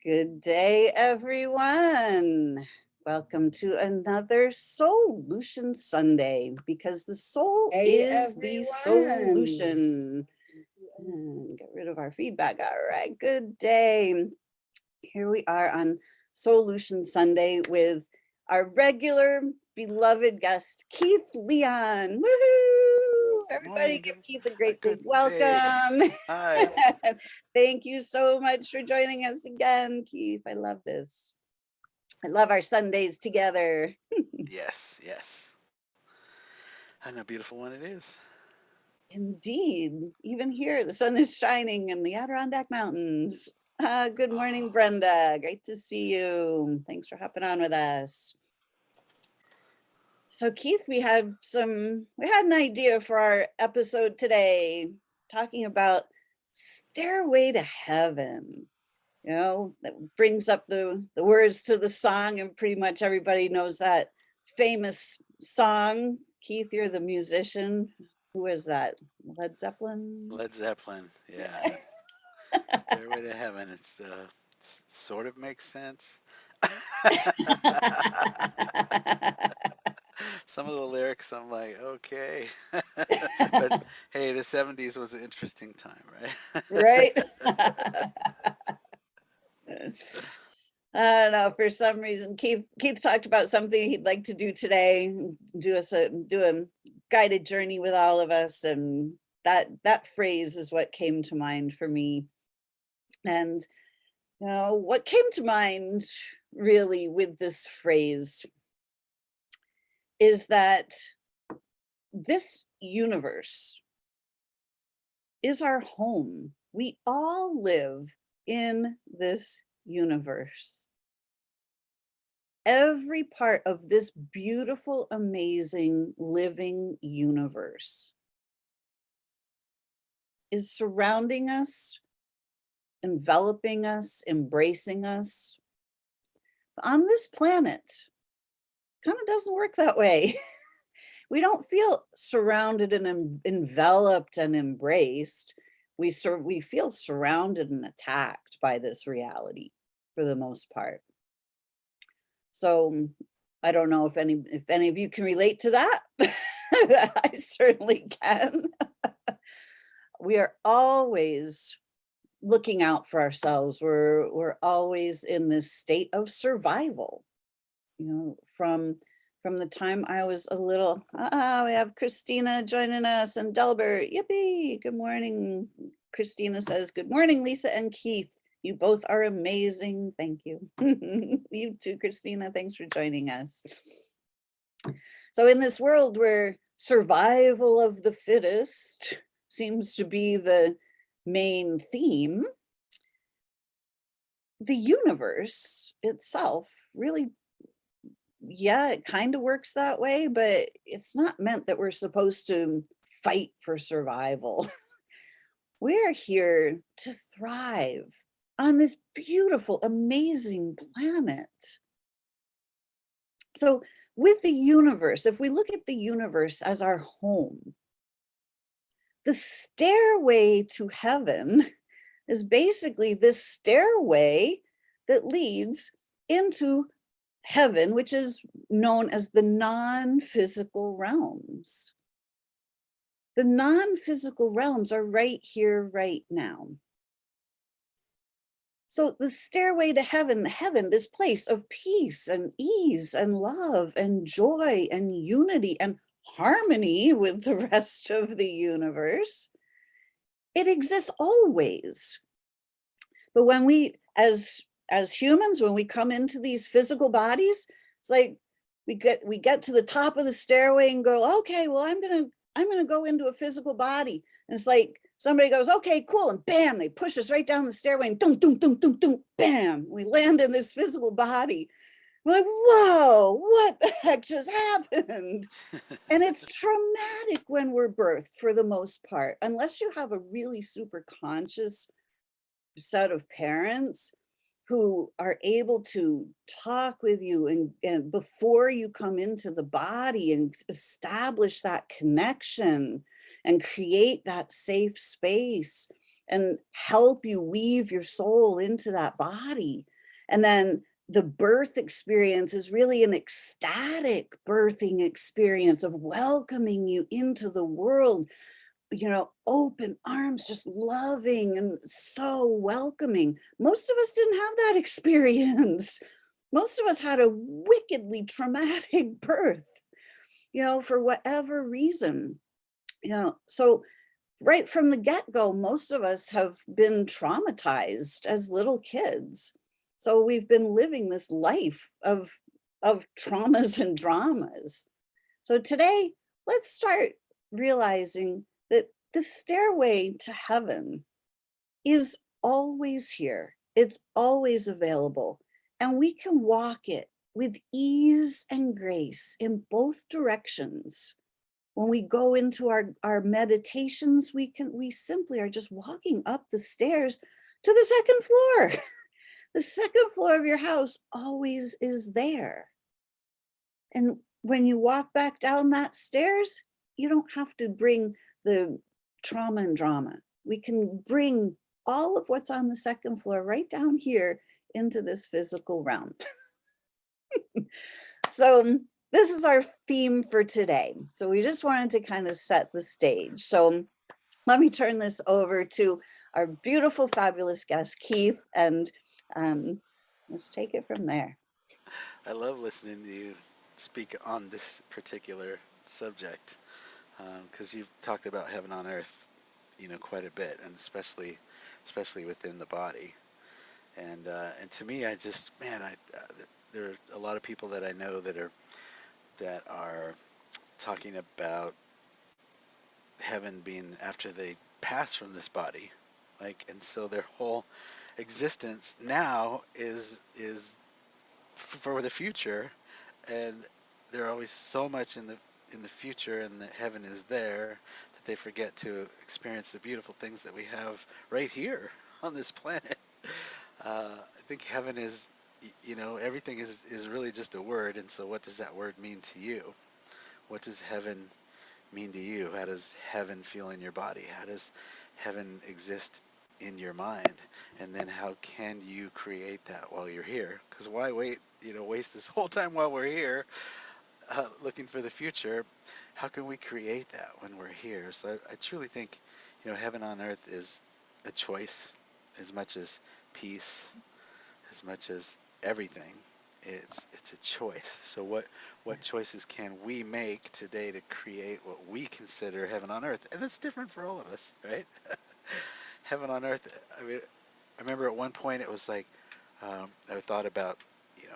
Good day, everyone. Welcome to another Solution Sunday because the soul Hey is the everyone. solution. Get rid of our feedback. All right, good day. Here we are on Solution Sunday with our regular beloved guest, Keith Leon. Woohoo! Good Everybody morning. give Good, Keith a great big good day. welcome. Hi. Thank you so much for joining us again, Keith. I love this. I love our Sundays together. Yes, yes. And a beautiful one it is. Indeed. Even here, the sun is shining in the Adirondack Mountains. Good morning, Oh, Brenda. Great to see you. Thanks for hopping on with us. So, Keith, we had an idea for our episode today, talking about Stairway to Heaven. That brings up the words to the song, and pretty much everybody knows that famous song. Keith, you're the musician. Who is that? Led Zeppelin? Led Zeppelin. Yeah. Stairway to Heaven. Sort of makes sense. Some of the lyrics, I'm like, okay. But hey, the 70s was an interesting time, right? Right? I don't know. For some reason, Keith talked about something he'd like to do today. Do a guided journey with all of us, and that phrase is what came to mind for me. And what came to mind really with this phrase is that this universe is our home. We all live in this universe. Every part of this beautiful, amazing living universe is surrounding us, enveloping us, embracing us. On this planet, kind of doesn't work that way. We don't feel surrounded and enveloped and embraced. We feel surrounded and attacked by this reality for the most part. So I don't know if any of you can relate to that. I certainly can. We are always looking out for ourselves. We're always in this state of survival. From the time I was a little. We have Christina joining us and Delbert. Yippee! Good morning. Christina says, "Good morning, Lisa and Keith. You both are amazing. Thank you." You too, Christina. Thanks for joining us. So in this world where survival of the fittest seems to be the main theme, the universe itself really, yeah, it kind of works that way, but it's not meant that we're supposed to fight for survival. We're here to thrive on this beautiful, amazing planet. So, with the universe, if we look at the universe as our home, the stairway to heaven is basically this stairway that leads into heaven, which is known as the non-physical realms. The non-physical realms are right here, right now. So the stairway to heaven, this place of peace and ease and love and joy and unity and harmony with the rest of the universe, it exists always. But when as humans, when we come into these physical bodies, it's like we get to the top of the stairway and go, okay, well, I'm gonna go into a physical body. And it's like somebody goes, okay, cool, and bam, they push us right down the stairway and dum dum dum dum dum, bam, we land in this physical body. We're like, whoa, what the heck just happened? And it's traumatic when we're birthed for the most part, unless you have a really super conscious set of parents who are able to talk with you and before you come into the body and establish that connection and create that safe space and help you weave your soul into that body. And then the birth experience is really an ecstatic birthing experience of welcoming you into the world, open arms, just loving and so welcoming. Most of us didn't have that experience. Most of us had a wickedly traumatic birth, for whatever reason. So right from the get-go, most of us have been traumatized as little kids. So we've been living this life of traumas and dramas. So today, let's start realizing that the stairway to heaven is always here. It's always available, and we can walk it with ease and grace in both directions. When we go into our meditations, we simply are just walking up the stairs to the second floor. The second floor of your house always is there. And when you walk back down that stairs, you don't have to bring the trauma and drama. We can bring all of what's on the second floor right down here into this physical realm. So this is our theme for today. So we just wanted to kind of set the stage. So let me turn this over to our beautiful, fabulous guest, Keith, and let's take it from there. I love listening to you speak on this particular subject because you've talked about heaven on earth, quite a bit, and especially within the body. And to me, I just, man, there are a lot of people that I know that are talking about heaven being after they pass from this body, like, and so their whole existence now is for the future, and they're always so much in the future, and that heaven is there that they forget to experience the beautiful things that we have right here on this planet. I think heaven is, everything is really just a word, and so what does that word mean to you? What does heaven mean to you? How does heaven feel in your body? How does heaven exist in your mind? And then how can you create that while you're here? Because why wait, waste this whole time while we're here looking for the future? How can we create that when we're here? So I truly think, heaven on earth is a choice as much as peace, as much as everything. It's a choice. So what choices can we make today to create what we consider heaven on earth? And that's different for all of us, right? Heaven on earth. I mean, I remember at one point it was like I thought about,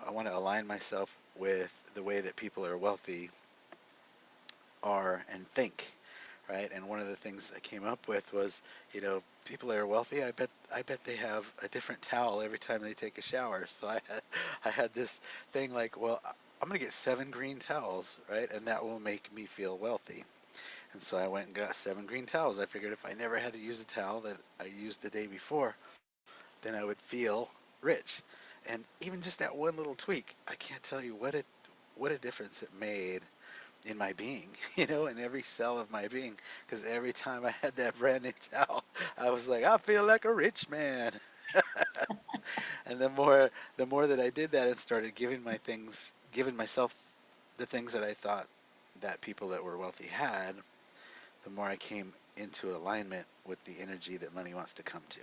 I want to align myself with the way that people are wealthy are and think, right? And one of the things I came up with was, people that are wealthy, I bet they have a different towel every time they take a shower. So I had this thing like, well, I'm gonna get 7 green towels, right? And that will make me feel wealthy. And so I went and got 7 green towels. I figured if I never had to use a towel that I used the day before, then I would feel rich. And even just that one little tweak, I can't tell you what a difference it made in my being, in every cell of my being. Because every time I had that brand new towel, I was like, I feel like a rich man. And the more that I did that and started giving myself the things that I thought that people that were wealthy had, the more I came into alignment with the energy that money wants to come to.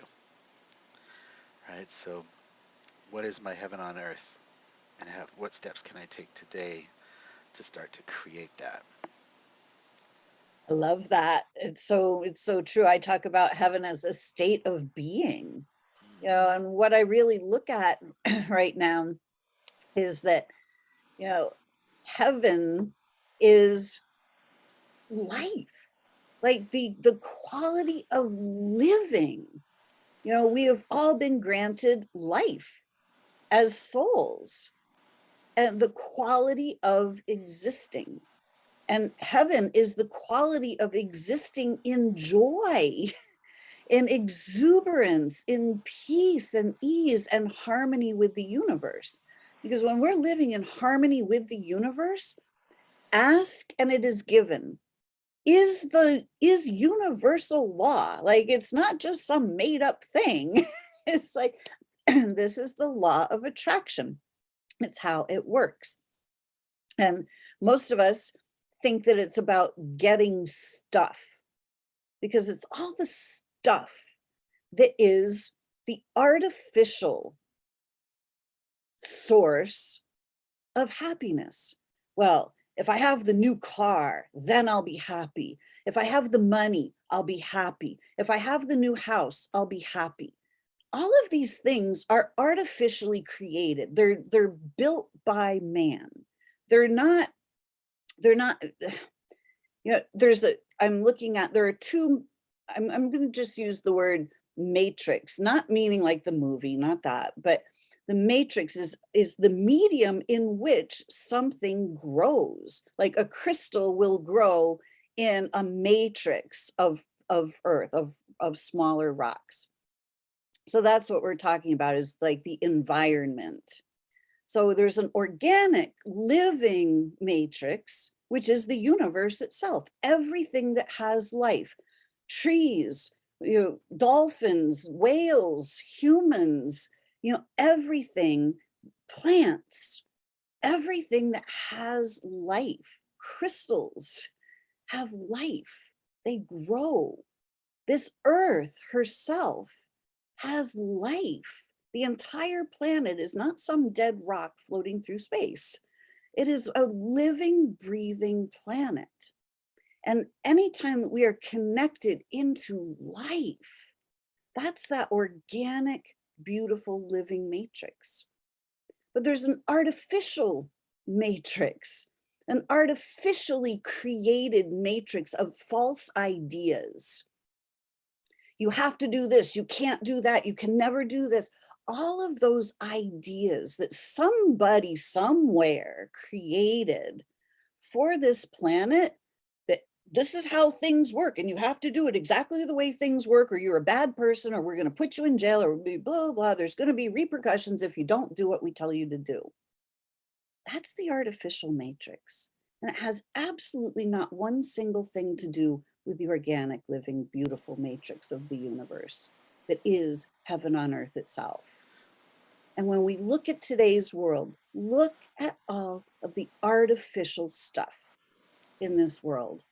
Right? So, what is my heaven on earth? And what steps can I take today to start to create that? I love that. It's so true. I talk about heaven as a state of being, and what I really look at right now is that, you know, heaven is life, like the quality of living. We have all been granted life as souls and the quality of existing. And heaven is the quality of existing in joy, in exuberance, in peace and ease and harmony with the universe. Because when we're living in harmony with the universe, ask and it is given. is universal law. Like, it's not just some made up thing. It's like this is the law of attraction. It's how it works. And most of us think that it's about getting stuff, because it's all the stuff that is the artificial source of happiness. Well, if I have the new car, then I'll be happy. If I have the money, I'll be happy. If I have the new house, I'll be happy. All of these things are artificially created. They're built by man. They're not they're not there's a I'm looking at there are two. I'm going to just use the word matrix, not meaning like the movie, not that, but the matrix is the medium in which something grows. Like a crystal will grow in a matrix of earth, of smaller rocks. So that's what we're talking about, is like the environment. So there's an organic living matrix, which is the universe itself. Everything that has life, trees, dolphins, whales, humans, everything, plants, everything that has life, crystals have life. They grow. This earth herself has life. The entire planet is not some dead rock floating through space. It is a living, breathing planet. And anytime that we are connected into life, that's that organic, beautiful living matrix. But there's an artificial matrix, an artificially created matrix of false ideas. You have to do this, you can't do that, you can never do this. All of those ideas that somebody somewhere created for this planet, that this is how things work and you have to do it exactly the way things work, or you're a bad person, or we're going to put you in jail, or blah, blah, blah. There's going to be repercussions if you don't do what we tell you to do. That's the artificial matrix. And it has absolutely not one single thing to do with the organic, living, beautiful matrix of the universe that is heaven on earth itself. And when we look at today's world, look at all of the artificial stuff in this world.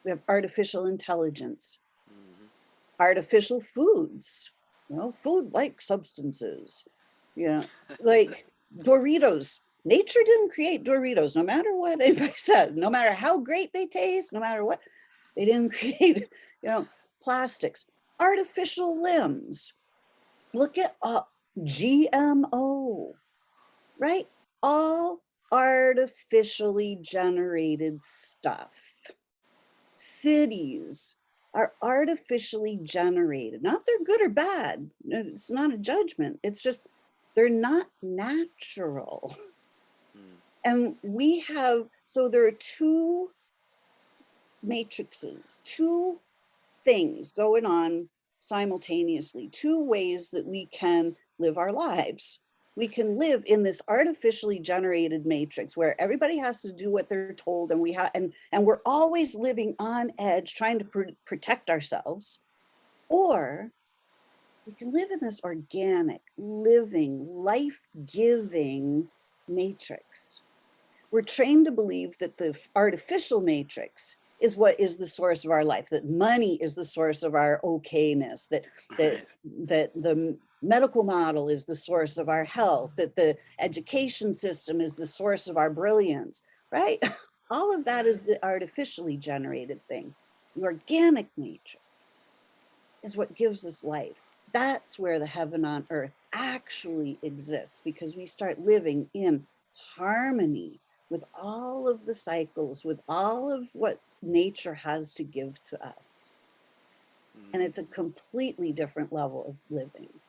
We have artificial intelligence, Hmm. artificial foods, food-like substances, like Doritos. Nature didn't create Doritos, no matter what anybody says, no matter how great they taste, no matter what, they didn't create, plastics, artificial limbs. Look at GMO, right? All artificially generated stuff. Cities are artificially generated. Not they're good or bad. It's not a judgment. It's just they're not natural. Mm. And so there are two matrices, two things going on simultaneously, two ways that we can live our lives. We can live in this artificially generated matrix where everybody has to do what they're told, and we're always living on edge trying to protect ourselves. Or we can live in this organic, living, life-giving matrix. We're trained to believe that the artificial matrix is what is the source of our life, that money is the source of our okayness, that Right. that the medical model is the source of our health, that the education system is the source of our brilliance, right? All of that is the artificially generated thing. The organic matrix is what gives us life. That's where the heaven on earth actually exists, because we start living in harmony with all of the cycles, with all of what nature has to give to us. And Hmm. it's a completely different level of living.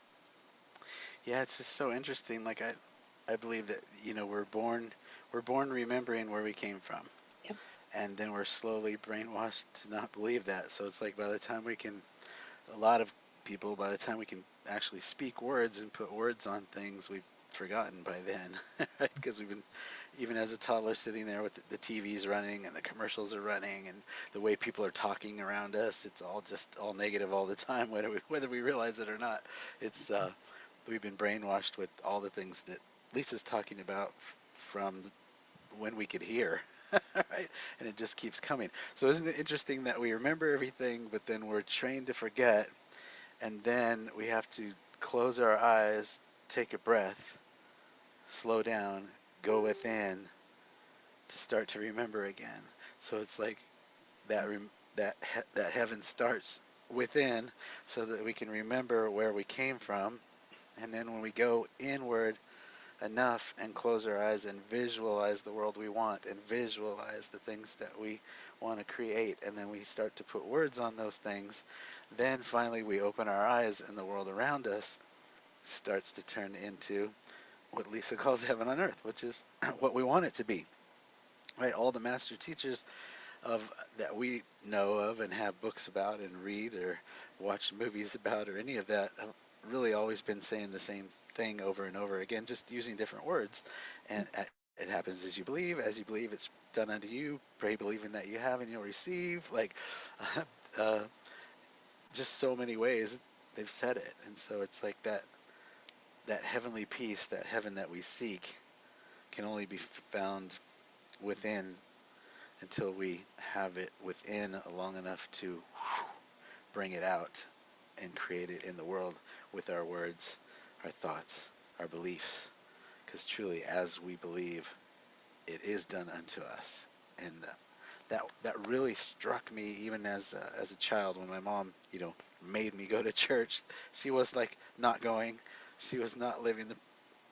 Yeah, it's just so interesting. Like I believe that we're born remembering where we came from, Yep. and then we're slowly brainwashed to not believe that. So it's like by the time we can, a lot of people, by the time we can actually speak words and put words on things, we've forgotten by then, right? Because we've been, even as a toddler, sitting there with the TVs running and the commercials are running, and the way people are talking around us, it's all just all negative all the time, whether we realize it or not. It's we've been brainwashed with all the things that Lisa's talking about from when we could hear, right? And it just keeps coming. So isn't it interesting that we remember everything, but then we're trained to forget, and then we have to close our eyes, take a breath, slow down, go within to start to remember again. So it's like that that heaven starts within, so that we can remember where we came from, and then when we go inward enough and close our eyes and visualize the world we want and visualize the things that we want to create, and then we start to put words on those things, then finally we open our eyes and the world around us starts to turn into what Lisa calls heaven on earth, which is what we want it to be. Right? All the master teachers of that we know of and have books about and read or watch movies about or any of that have really always been saying the same thing over and over again, just using different words. And it happens as you believe, it's done unto you. Pray believing that you have and you'll receive. Like, uh, just so many ways they've said it. And so it's like that heavenly peace, that heaven that we seek, can only be found within, until we have it within long enough to bring it out and create it in the world with our words, our thoughts, our beliefs. Because truly, as we believe, it is done unto us. And that really struck me even as a child when my mom, made me go to church. She was like not going. She was not living the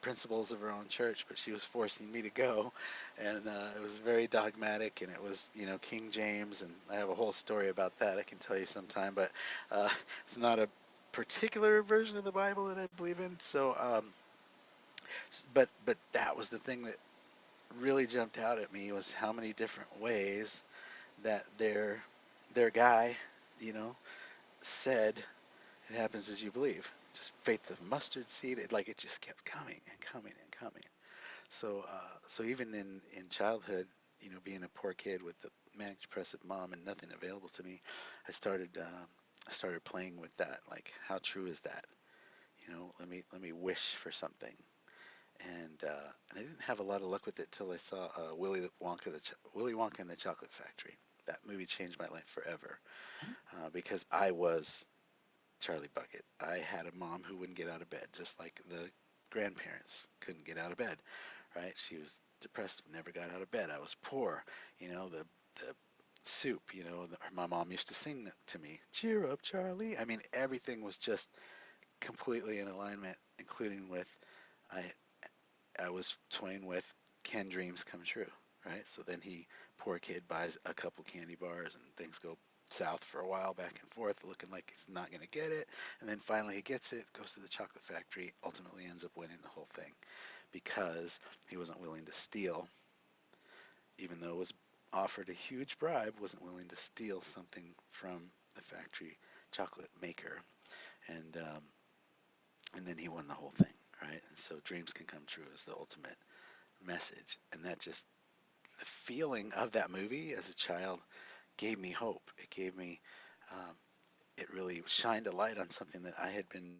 principles of her own church, but she was forcing me to go, and it was very dogmatic, and it was King James, and I have a whole story about that I can tell you sometime, but uh, it's not a particular version of the Bible that I believe in. So, but that was the thing that really jumped out at me, was how many different ways that their guy, you know, said it happens as you believe. Just faith of mustard seed. It just kept coming and coming and coming. So even in childhood, being a poor kid with a manic depressive mom and nothing available to me, I started playing with that. Like, how true is that? Let me wish for something. And I didn't have a lot of luck with it till I saw Willy Wonka and the Chocolate Factory. That movie changed my life forever, because I was Charlie Bucket. I had a mom who wouldn't get out of bed, just like the grandparents couldn't get out of bed, right? She was depressed, never got out of bed. I was poor, the soup, my mom used to sing to me, cheer up, Charlie. I mean, everything was just completely in alignment, including with I I was toying with, can dreams come true, right? So then poor kid, buys a couple candy bars and things go south for a while, back and forth, looking like he's not going to get it. And then finally he gets it, goes to the chocolate factory, ultimately ends up winning the whole thing because he wasn't willing to steal, even though it was offered a huge bribe, wasn't willing to steal something from the factory chocolate maker. And then he won the whole thing, right? And so dreams can come true is the ultimate message. And that just, the feeling of that movie as a child gave me hope. Um, it really shined a light on something that I had been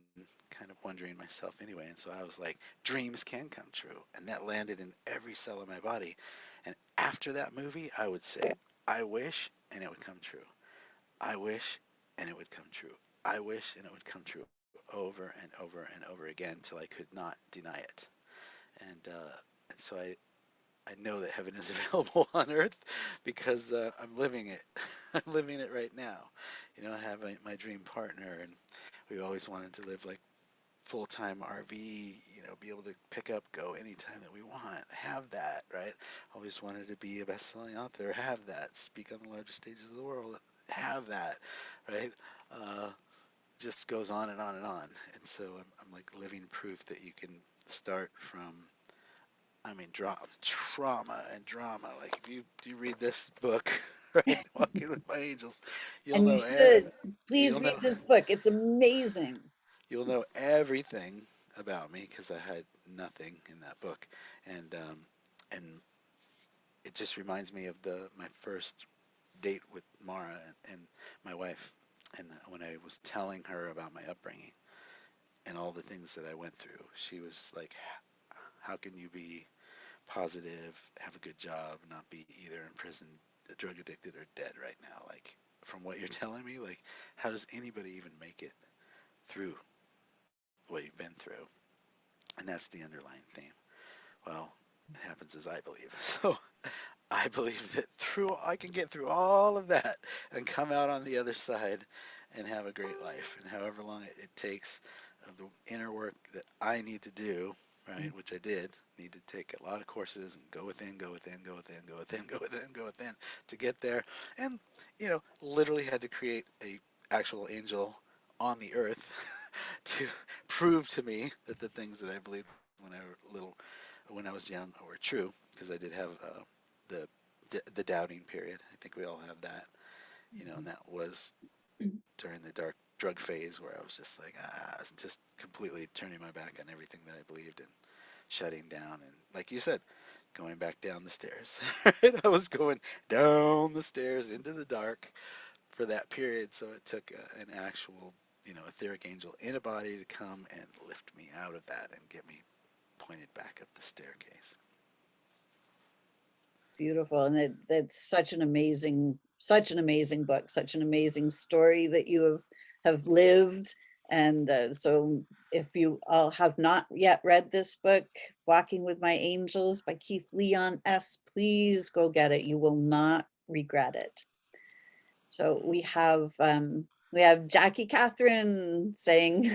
kind of wondering myself anyway. And so I was like, dreams can come true. And that landed in every cell of my body. And after that movie, I would say, I wish, and it would come true. I wish, and it would come true. I wish, and it would come true over and over and over again till I could not deny it. And so I know that heaven is available on earth because I'm living it. I'm living it right now. I have my dream partner, and we always wanted to live like full time RV. Be able to pick up, go anytime that we want. Have that, right? Always wanted to be a best-selling author. Have that. Speak on the largest stages of the world. Have that, right? Uh, just goes on and on and on. And so I'm like living proof that you can start from, I mean, trauma and drama. Like, if you read this book, right, Walking with My Angels, you'll And you know should. Please you'll read know this book. It's amazing. you'll know everything about me because I had nothing in that book, and it just reminds me of the my first date with Mara and my wife, and when I was telling her about my upbringing and all the things that I went through, she was like, "How can you be positive, have a good job, not be either in prison, drug addicted, or dead right now? Like, from what you're telling me, like, how does anybody even make it through what you've been through?" And that's the underlying theme. Well, it happens as I believe. So I believe that through I can get through all of that and come out on the other side and have a great life. And however long it takes of the inner work that I need to do, right, which I did, need to take a lot of courses and go within, go within, go within, go within, go within, go within to get there. And, literally had to create a actual angel on the earth to prove to me that the things that I believed when I was young, were true, because I did have the the doubting period. I think we all have that, and that was during the dark drug phase where I was just like, I was just completely turning my back on everything that I believed and shutting down. And like you said, going back down the stairs. I was going down the stairs into the dark for that period. So it took an actual, etheric angel in a body to come and lift me out of that and get me pointed back up the staircase. Beautiful. And that's such an amazing book, such an amazing story that you have lived. And so if you all have not yet read this book, Walking with My Angels by Keith Leon S., please go get it. You will not regret it. So we have Jackie Catherine saying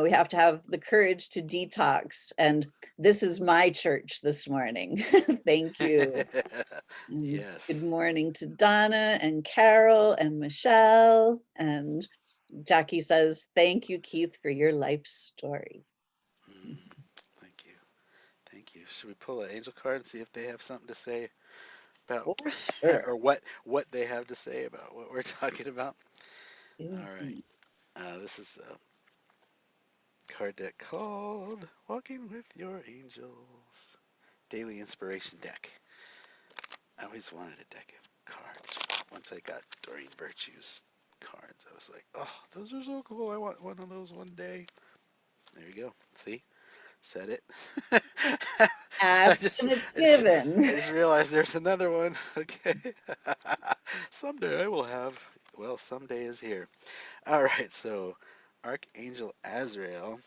we have to have the courage to detox, and this is my church this morning. Thank you. And good Yes. morning to Donna and Carol and Michelle. And Jackie says, thank you, Keith, for your life story. Mm, thank you. Thank you. Should we pull an angel card and see if they have something to say about, For sure. or what they have to say about what we're talking about? All right. Indeed. This is a card deck called Walking with Your Angels Daily Inspiration Deck. I always wanted a deck of cards. Once I got Doreen Virtue's cards, I was like, oh, those are so cool. I want one of those one day. There you go. See? Said it. I Ask just, and it's I just, given. I just realized there's another one. Okay. Someday I will have. Well, someday is here. All right. So, Archangel Azrael.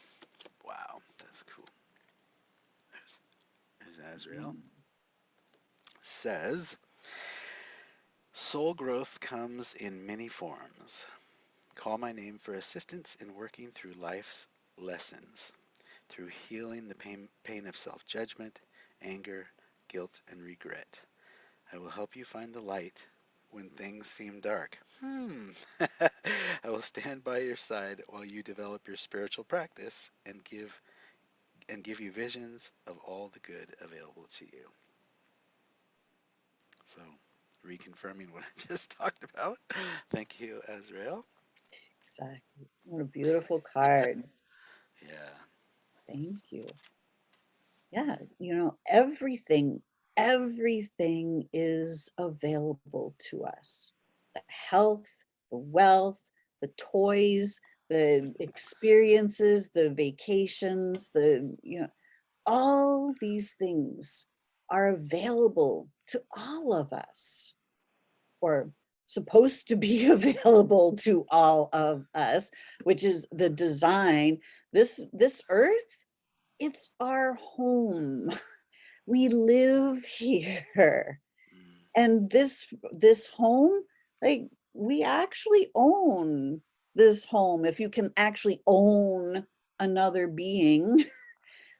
Wow, that's cool. There's Azrael. Says, soul growth comes in many forms. Call my name for assistance in working through life's lessons, through healing the pain of self judgment, anger, guilt, and regret. I will help you find the light when things seem dark. I will stand by your side while you develop your spiritual practice and give you visions of all the good available to you. So, reconfirming what I just talked about. Thank you, Azrael. Exactly. What a beautiful card. Yeah. Thank you. Yeah, everything is available to us. The health, the wealth, the toys, the experiences, the vacations, all these things are available to all of us, or supposed to be available to all of us, which is the design. This earth, it's our home. We live here. Mm, And this home, like, we actually own this home. If you can actually own another being,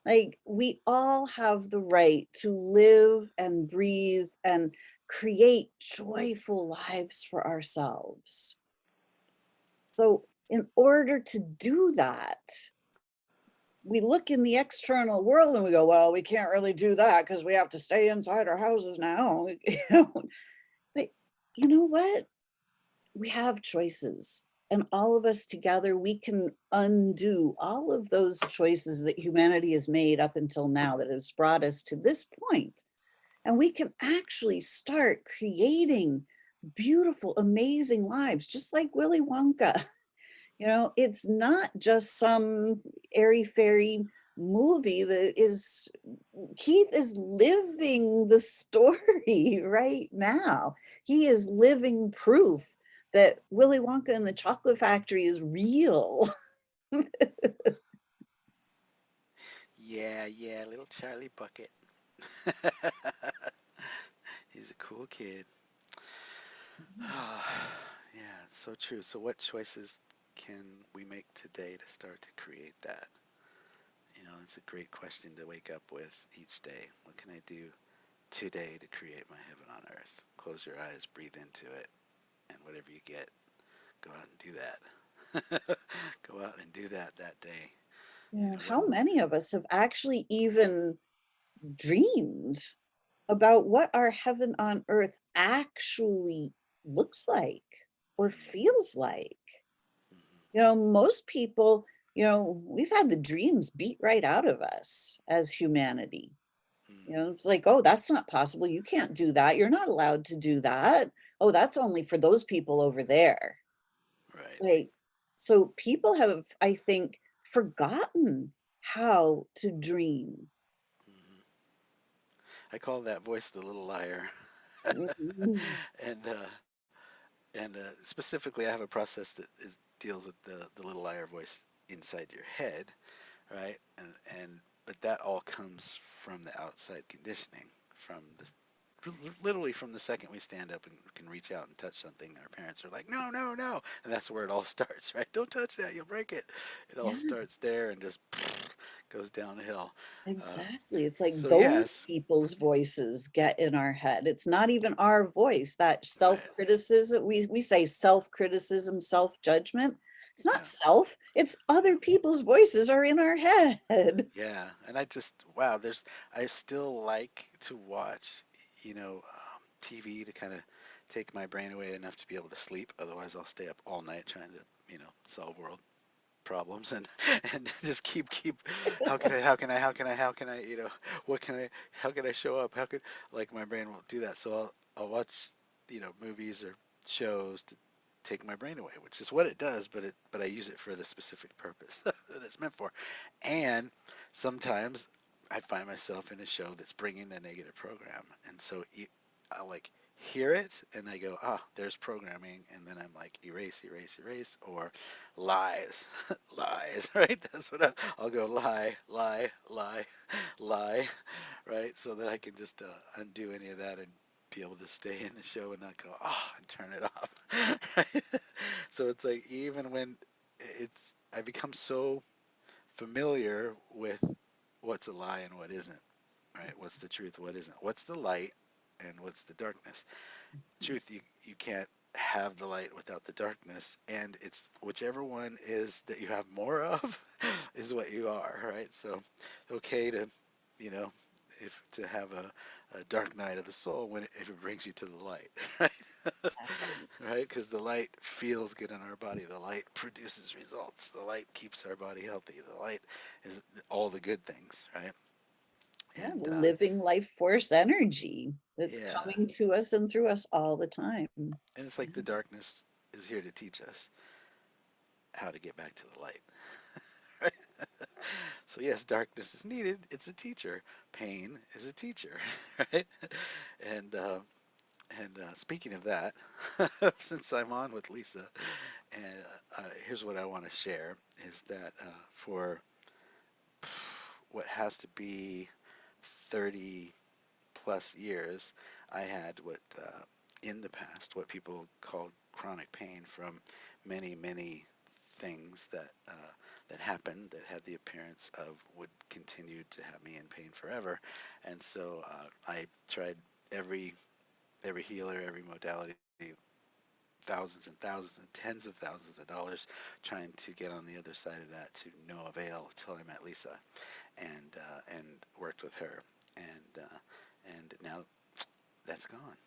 like, we all have the right to live and breathe and create joyful lives for ourselves. So in order to do that, we look in the external world and we go, well, we can't really do that because we have to stay inside our houses now. But you know what? We have choices. And all of us together, we can undo all of those choices that humanity has made up until now that has brought us to this point. And we can actually start creating beautiful, amazing lives, just like Willy Wonka. You know, it's not just some airy fairy movie that is, Keith is living the story right now. He is living proof that Willy Wonka and the Chocolate Factory is real. Yeah, yeah, little Charlie Bucket. He's a cool kid. Yeah, it's so true. So, what choices can we make today to start to create that? You know, it's a great question to wake up with each day. What can I do today to create my heaven on earth? Close your eyes, breathe into it, and whatever you get, go out and do that. Go out and do that that day. You Yeah, know, what? how many of us have actually even dreamed about what our heaven on earth actually looks like or Mm, feels like? mhm, You know, most people, we've had the dreams beat right out of us as humanity. You mhm. know, it's like, oh, that's not possible. You can't do that. You're not allowed to do that. Oh, that's only for those people over there. Right. Like, so people have, I think, forgotten how to dream. Mhm. I call that voice the little liar. Mhm. and specifically, I have a process that deals with the little liar voice inside your head, right? And but that all comes from the outside conditioning, from the literally from the second we stand up and can reach out and touch something, our parents are like, no, no, no, and that's where it all starts, right? Don't touch that, you'll break it. It all Yeah, starts there and just goes downhill. Um, exactly. It's like so those yes, people's voices get in our head. It's not even our voice. That right, self-criticism, we say self-criticism, self-judgment. It's not yeah. self, it's other people's voices are in our head. Yeah, and I just wow, I still like to watch, TV to kind of take my brain away enough to be able to sleep. Otherwise, I'll stay up all night trying to, solve world problems and and just keep how can I what can I how can I show up how could like my brain won't do that so I'll watch movies or shows to take my brain away, which is what it does, but I use it for the specific purpose that it's meant for. And sometimes I find myself in a show that's bringing a negative program, and so I like hear it and I go, ah, there's programming, and then I'm like erase, erase, erase, or lies, lies, right? That's what I'll go lie, lie, lie, lie, right? So that I can just undo any of that and be able to stay in the show and not go, oh, and turn it off. Right? So it's like even when I become so familiar with what's a lie and what isn't, right? What's the truth, what isn't? What's the light and what's the darkness? Truth, you can't have the light without the darkness, and it's whichever one is that you have more of is what you are, right? So okay to you know if to have a dark night of the soul when if it brings you to the light, right? Exactly. Right, because the light feels good in our body, the light produces results, the light keeps our body healthy, the light is all the good things, right? Yeah, And living life force energy that's yeah, coming to us and through us all the time. and it's like the darkness is here to teach us how to get back to the light. So yes, darkness is needed. It's a teacher. Pain is a teacher, right? And speaking of that, since I'm on with Lisa, and here's what I want to share is that for what has to be 30 plus years, I had what in the past what people called chronic pain from many things that happened that had the appearance of would continue to have me in pain forever, and so I tried every healer, every modality, thousands and thousands and tens of thousands of dollars trying to get on the other side of that to no avail until I met Lisa and worked with her and now that's gone.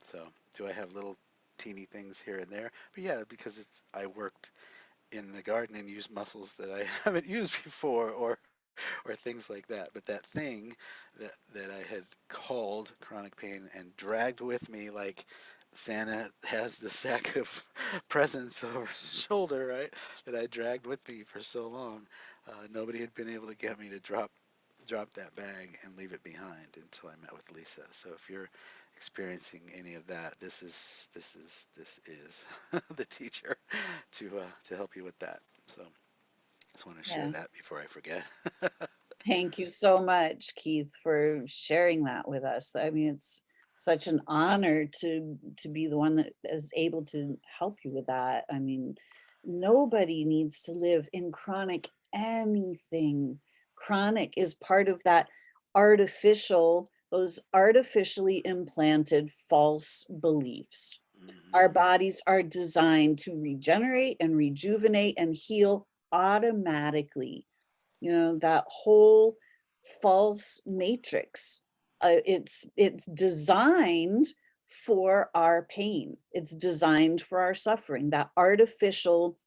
So do I have little teeny things here and there. But yeah, because I worked in the garden and used muscles that I haven't used before, or things like that. But that thing that I had called chronic pain and dragged with me like Santa has the sack of presents over his shoulder, right? That I dragged with me for so long. Nobody had been able to get me to drop that bag and leave it behind until I met with Lisa. So if you're experiencing any of that, this is the teacher to help you with that. So just want to share Yeah. that before I forget. Thank you so much, Keith, for sharing that with us. I mean, it's such an honor to be the one that is able to help you with that. I mean, nobody needs to live in chronic anything. Chronic is part of that those artificially implanted false beliefs. Hmm. Our bodies are designed to regenerate and rejuvenate and heal automatically. That whole false matrix, it's designed for our pain, it's designed for our suffering, that artificial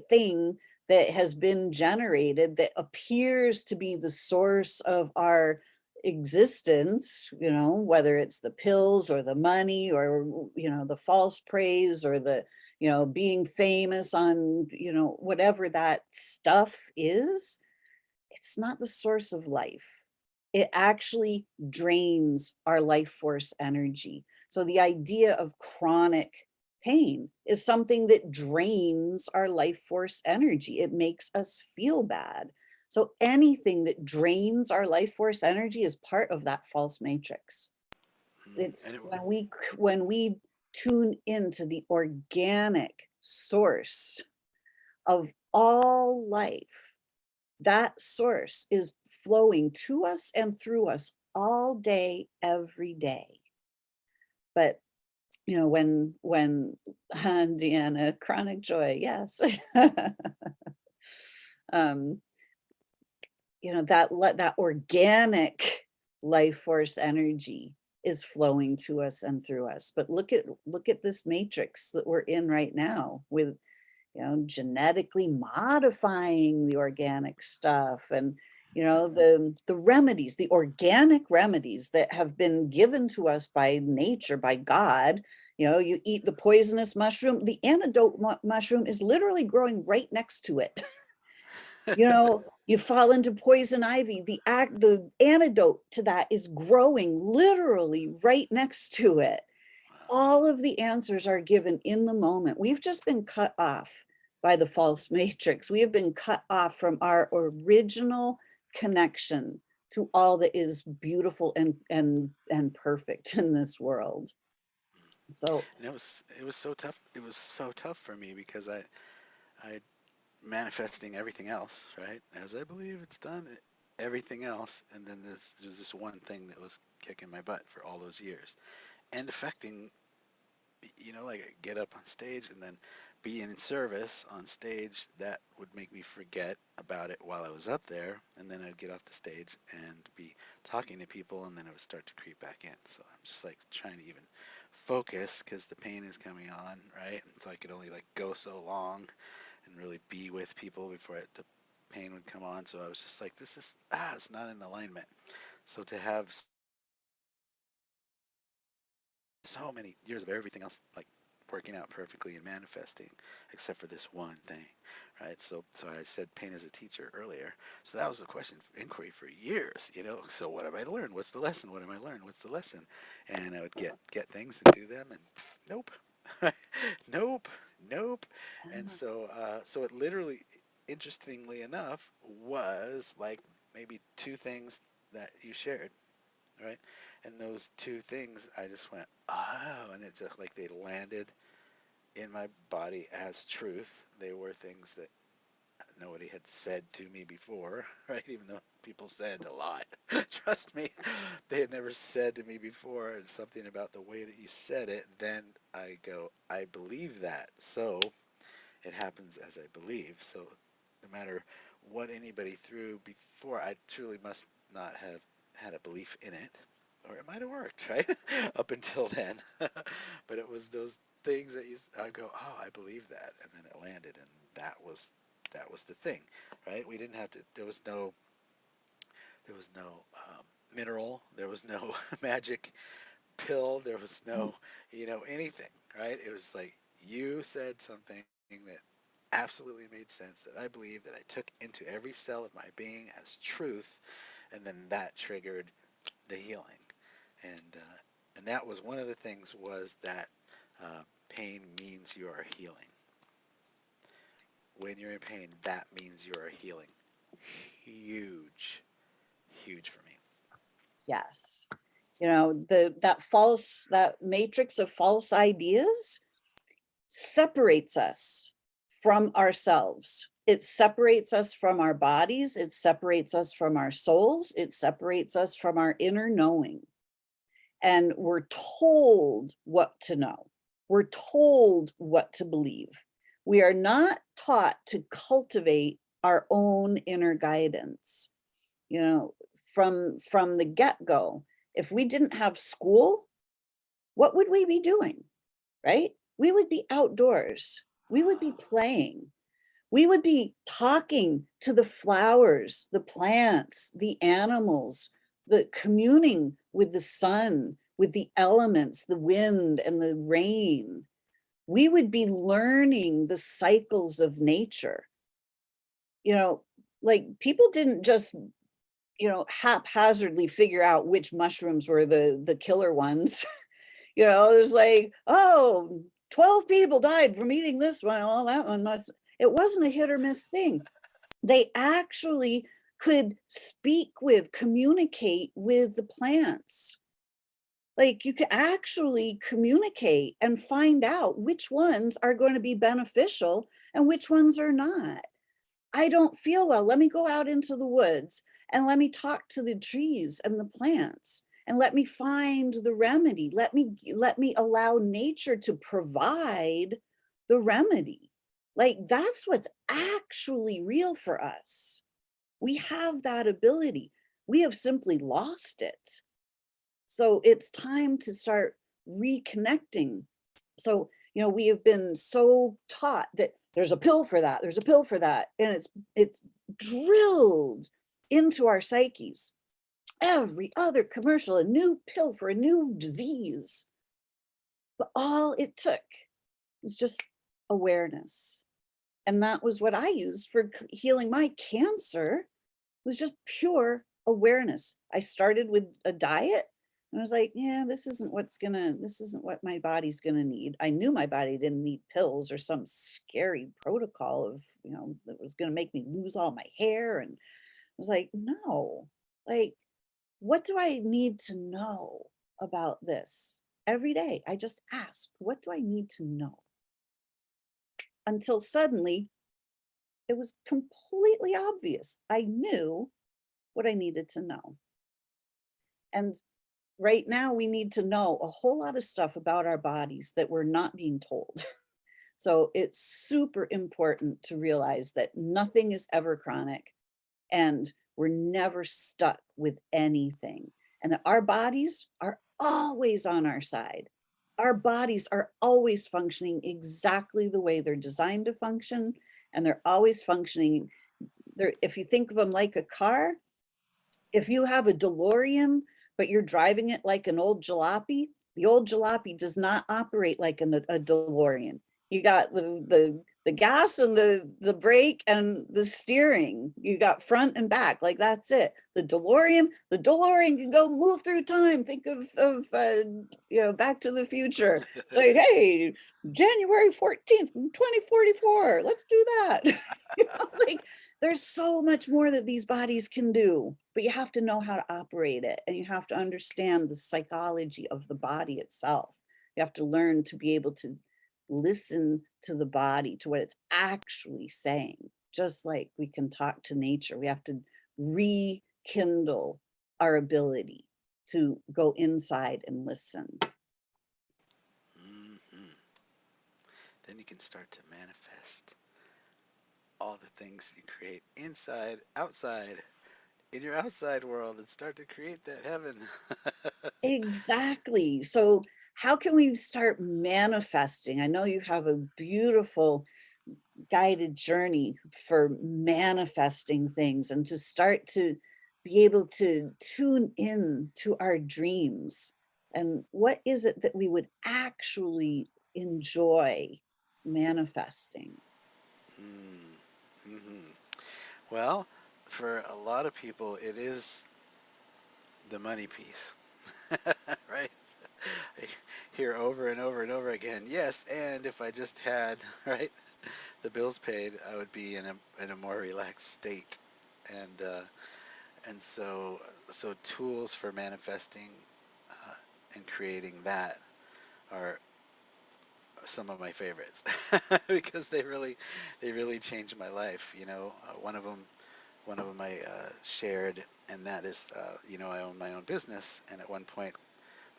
thing that has been generated that appears to be the source of our existence, whether it's the pills or the money or the false praise or the being famous on whatever that stuff is. It's not the source of life. It actually drains our life force energy. So the idea of chronic pain is something that drains our life force energy. It makes us feel bad. So anything that drains our life force energy is part of that false matrix. It's And it, when we tune into the organic source of all life, that source is flowing to us and through us all day, every day. But when Deanna, chronic joy, yes. um, that organic life force energy is flowing to us and through us. But look at this matrix that we're in right now with genetically modifying the organic stuff, and the remedies, the organic remedies that have been given to us by nature, by God. You eat the poisonous mushroom, the antidote mushroom is literally growing right next to it. You fall into poison ivy, the antidote to that is growing literally right next to it. wow. All of the answers are given in the moment. We've just been cut off by the false matrix. We have been cut off from our original connection to all that is beautiful and perfect in this world. So And it was so tough. It was so tough for me because I manifesting everything else, right? As I believe it's done, everything else, and then there's this one thing that was kicking my butt for all those years and affecting, like I get up on stage and then be in service on stage, that would make me forget about it while I was up there, and then I'd get off the stage and be talking to people, and then it would start to creep back in. So I'm just like trying to even focus because the pain is coming on, right? So I could only like go so long and really be with people before the pain would come on. So I was just like, this is it's not in alignment. So to have so many years of everything else like working out perfectly and manifesting except for this one thing, right? So I said pain as a teacher earlier. So that was the question inquiry for years, so what have I learned? What's the lesson? What am I learned? What's the lesson? And I would get things and do them, and nope. Nope, nope. And so it literally, interestingly enough, was like maybe two things that you shared, right? And those two things, I just went, oh, and it just like they landed in my body as truth. They were things that nobody had said to me before, right? Even though people said a lot. Trust me, they had never said to me before, and something about the way that you said it, then I go, I believe that. So it happens as I believe. So no matter what anybody threw before, I truly must not have had a belief in it. or it might have worked, right? Up until then. But it was those things that I go, oh, I believe that, and then it landed, and that was the thing, right? We didn't have to. There was no mineral. There was no magic pill. There was no, anything, right? It was like you said something that absolutely made sense that I believe that I took into every cell of my being as truth, and then that triggered the healing, and that was one of the things was that pain means you are healing. When you're in pain, that means you are healing. Huge, huge for me. Yes. That matrix of false ideas separates us from ourselves. It separates us from our bodies. It separates us from our souls. It separates us from our inner knowing. And we're told what to know. We're told what to believe. We are not taught to cultivate our own inner guidance. You know, from the get-go, if we didn't have school, what would we be doing? Right? We would be outdoors. We would be playing. We would be talking to the flowers, the plants, the animals, the communing with the sun, with the elements, the wind and the rain. We would be learning the cycles of nature. You know, like people didn't just, haphazardly figure out which mushrooms were the killer ones. It was like, oh, 12 people died from eating this one. Well, that one must, it wasn't a hit or miss thing. They actually could speak with, communicate with the plants. Like you could actually communicate and find out which ones are going to be beneficial and which ones are not. I don't feel well. Let me go out into the woods and let me talk to the trees and the plants and let me find the remedy. Let me allow nature to provide the remedy. Like that's what's actually real for us. We have that ability. We have simply lost it. So it's time to start reconnecting. So, we have been so taught that there's a pill for that, there's a pill for that, and it's drilled into our psyches. Every other commercial, a new pill for a new disease. But all it took was just awareness. And that was what I used for healing my cancer, was just pure awareness. I started with a diet and I was like, yeah, this isn't what my body's gonna need. I knew my body didn't need pills or some scary protocol of, that was gonna make me lose all my hair. And I was like, no, like, what do I need to know about this? Every day, I just ask, what do I need to know? Until suddenly it was completely obvious. I knew what I needed to know. And right now, we need to know a whole lot of stuff about our bodies that we're not being told. So it's super important to realize that nothing is ever chronic and we're never stuck with anything. And that our bodies are always on our side. Our bodies are always functioning exactly the way they're designed to function. And they're always functioning. If you think of them like a car, if you have a DeLorean, but you're driving it like an old jalopy, the old jalopy does not operate like a DeLorean. You got the gas and the brake and the steering. You got front and back, like that's it. The DeLorean can go move through time. Think of Back to the Future. Like, hey, January 14th, 2044. Let's do that. Like there's so much more that these bodies can do, but you have to know how to operate it and you have to understand the psychology of the body itself. You have to learn to be able to listen to the body, to what it's actually saying. Just like we can talk to nature, we have to rekindle our ability to go inside and listen. Hmm. Then you can start to manifest all the things you create inside, outside, in your outside world and start to create that heaven. Exactly. So how can we start manifesting? I know you have a beautiful guided journey for manifesting things and to start to be able to tune in to our dreams. And what is it that we would actually enjoy manifesting? Mm. Hmm. Well, for a lot of people, it is the money piece, right? I hear over and over and over again, yes, and if I just had, right, the bills paid, I would be in a more relaxed state. And so tools for manifesting and creating that are some of my favorites because they really changed my life. One of them I shared, and that is, I own my own business, and at one point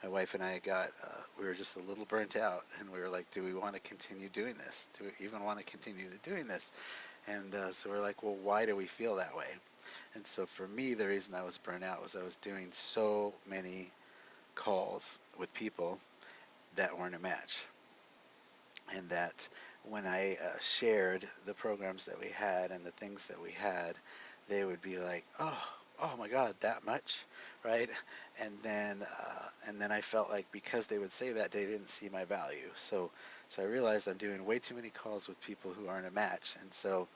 my wife and I we were just a little burnt out, and we were like, do we want to continue doing this? Do we even want to continue to doing this? And so we're like, well, why do we feel that way? And so for me, the reason I was burnt out was I was doing so many calls with people that weren't a match. And that when I shared the programs that we had and the things that we had, they would be like, oh my God, that much, right? And then I felt like because they would say that, they didn't see my value. So I realized I'm doing way too many calls with people who aren't a match. And so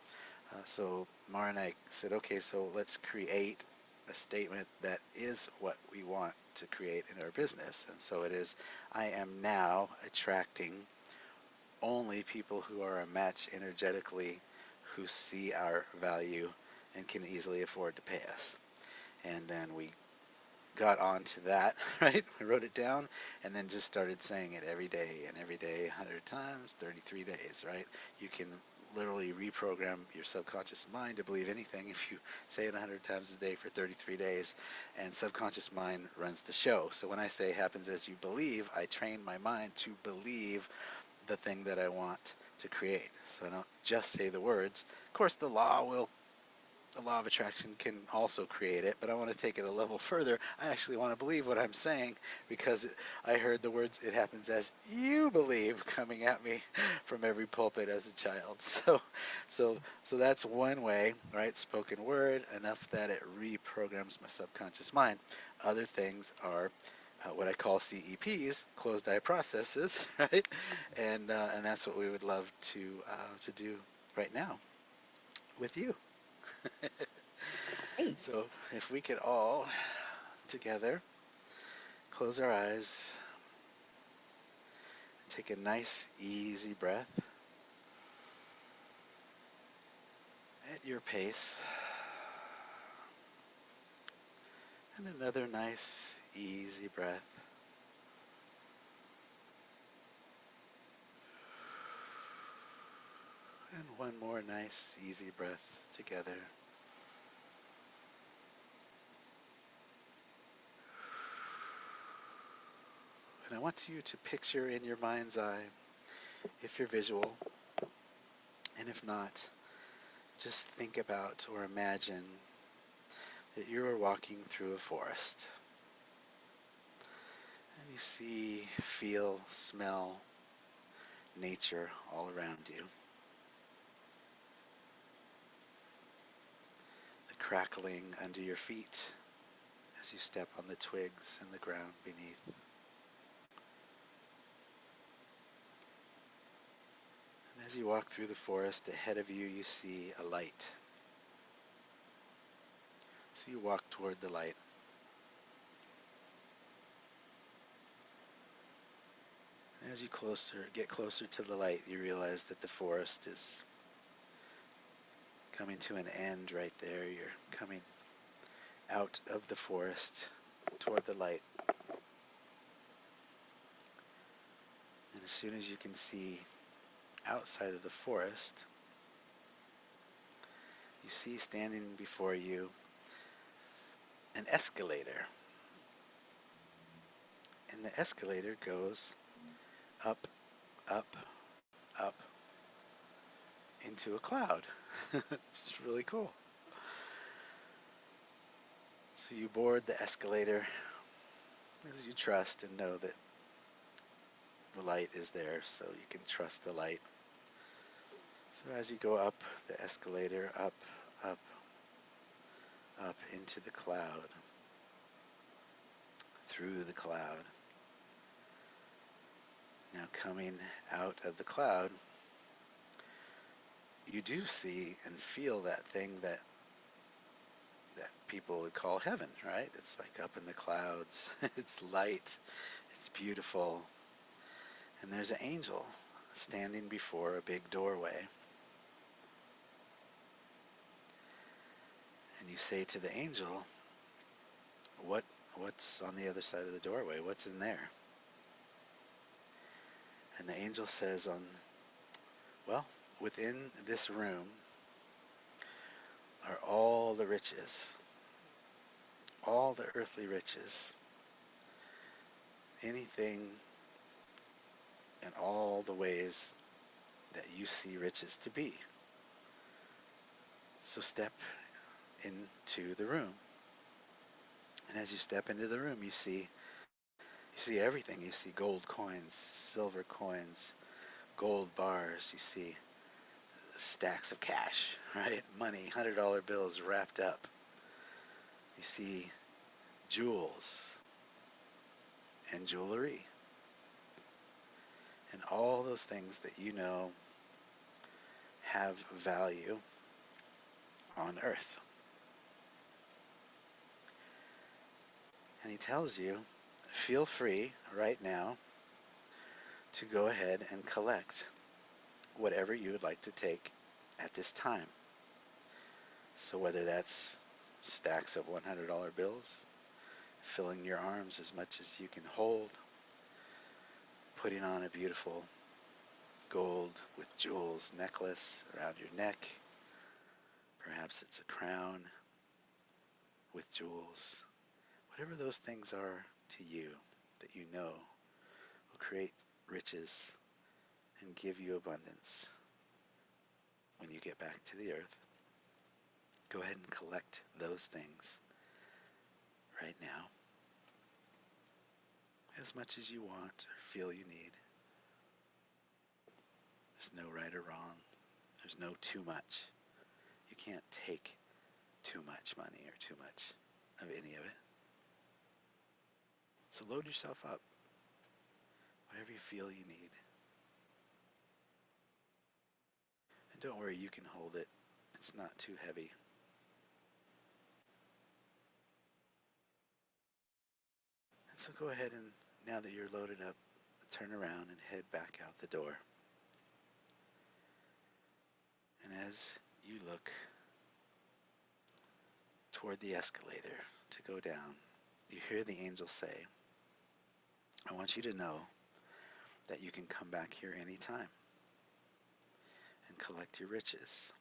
Mara and I said, okay, so let's create a statement that is what we want to create in our business. And so it is, I am now attracting only people who are a match energetically, who see our value and can easily afford to pay us. And then we got onto that, right? We wrote it down and then just started saying it every day, 100 times, 33 days, right? You can literally reprogram your subconscious mind to believe anything if you say it 100 times a day for 33 days, and subconscious mind runs the show. So when I say happens as you believe, I train my mind to believe the thing that I want to create. So I don't just say the words. Of course, the law of attraction can also create it, but I want to take it a level further. I actually want to believe what I'm saying because I heard the words "it happens as you believe" coming at me from every pulpit as a child. So that's one way, right? Spoken word, enough that it reprograms my subconscious mind. Other things are what I call CEPs, closed eye processes, right? And that's what we would love to do right now with you. Great. So if we could all together close our eyes, take a nice easy breath at your pace, and another nice easy breath, and one more nice easy breath together. And I want you to picture in your mind's eye, if you're visual, and if not, just think about or imagine that you are walking through a forest and you see, feel, smell nature all around you. The crackling under your feet as you step on the twigs and the ground beneath. And as you walk through the forest, ahead of you, you see a light. So you walk toward the light. And as you get closer to the light, you realize that the forest is coming to an end right there. You're coming out of the forest toward the light. And as soon as you can see outside of the forest, you see standing before you an escalator. And the escalator goes up, up, up into a cloud. It's really cool. So you board the escalator as you trust and know that the light is there, so you can trust the light. So as you go up the escalator, up, up into the cloud, through the cloud. Now coming out of the cloud, you do see and feel that thing that people would call heaven, right? It's like up in the clouds. It's light. It's beautiful. And there's an angel standing before a big doorway. And you say to the angel, What what's on the other side of the doorway? What's in there? And the angel says well, within this room are all the riches, all the earthly riches, anything and all the ways that you see riches to be. So step into the room. And as you step into the room, you see everything. You see gold coins, silver coins, gold bars. You see stacks of cash, right? Money, $100 bills wrapped up. You see jewels and jewelry and all those things that you know have value on earth. And he tells you, feel free right now to go ahead and collect whatever you would like to take at this time. So whether that's stacks of $100 bills, filling your arms as much as you can hold, putting on a beautiful gold with jewels necklace around your neck, perhaps it's a crown with jewels, whatever those things are to you that you know will create riches and give you abundance when you get back to the earth. Go ahead and collect those things right now, as much as you want or feel you need. There's no right or wrong. There's no too much. You can't take too much money or too much of any of it. So load yourself up, whatever you feel you need. And don't worry, you can hold it. It's not too heavy. And so go ahead and, now that you're loaded up, turn around and head back out the door. And as you look toward the escalator to go down, you hear the angel say, I want you to know that you can come back here anytime and collect your riches.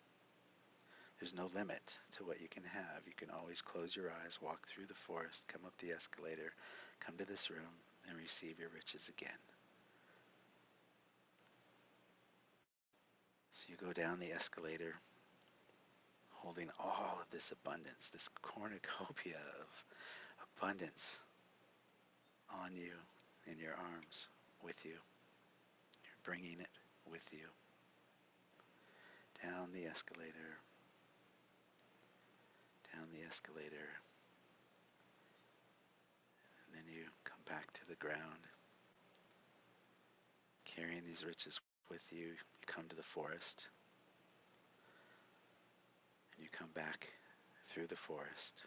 There's no limit to what you can have. You can always close your eyes, walk through the forest, come up the escalator, come to this room, and receive your riches again. So you go down the escalator holding all of this abundance, this cornucopia of abundance on you, in your arms, with you. You're bringing it with you. Down the escalator, down the escalator, and then you come back to the ground, carrying these riches with you. You come to the forest, and you come back through the forest.